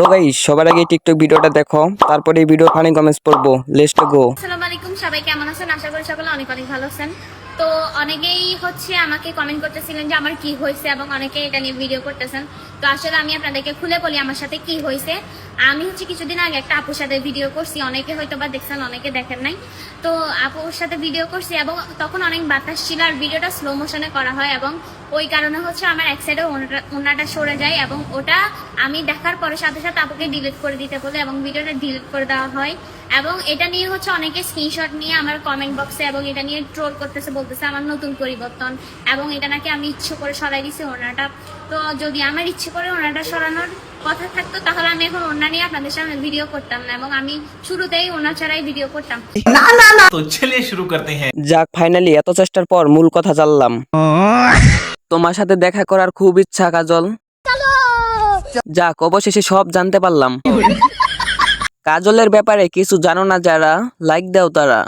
তো গাইস সবার আগে টিকটক ভিডিওটা দেখো, তারপরে এই ভিডিও ফানি কমেন্টস পড়বো। Let's go. আসসালামু আলাইকুম, সবাই কেমন আছেন? আশা করি সকলে অনেক অনেক ভালো আছেন। তো অনেকেই আমাকে কমেন্ট করতেছিলেন যে আমার কি হয়েছে, এবং অনেকে এটা নিয়ে ভিডিও করতেছেন। তো আসলে আমি আপনাদেরকে খুলে বলি আমার সাথে কি হয়েছে। আমি কিছুদিন আগে একটা আপুর সাথে ভিডিও করছি, অনেকে হয়তো বা দেখছেন, অনেকে দেখেন নাই। তো আপুর সাথে ভিডিও করছি এবং তখন অনেক বাতাস ছিল আর ভিডিওটা স্লো মোশনে করা হয়, এবং ওই কারণে আমার এক সাইডে ওনাটা সরে যায়, এবং ওটা আমি দেখার পরে সাথে সাথে আপুকে ডিলিট করে দিতে বলে এবং ভিডিওটা ডিলিট করে দেওয়া হয়। এবং এটা নিয়ে অনেকে স্ক্রিনশট নিয়ে আমার কমেন্ট বক্সে এবং এটা নিয়ে ট্রোল করতেছে, বলতেছে আমার নতুন পরিবর্তন, এবং এটা নাকি আমি ইচ্ছে করে সরাই দিছি ওনাটা। তো যদি আমার ইচ্ছে করে ওনাটা সরানোর কথা থাকতো তাহলে আমি এখন ওনা নিয়ে আপনাদের সামনে ভিডিও করতাম না, এবং আমি শুরুতেই ওনা ছাড়াই ভিডিও করতাম। तो चलिए शुरू करते हैं। যাক, ফাইনালি এত চেষ্টার পর মূল কথা জানলাম। তোমার সাথে দেখা করার খুব ইচ্ছা কাজল। যাক, অবশেষে সব জানতে পারলাম। কাজলের ব্যাপারে কিছু জানো না যারা, লাইক দাও তারা।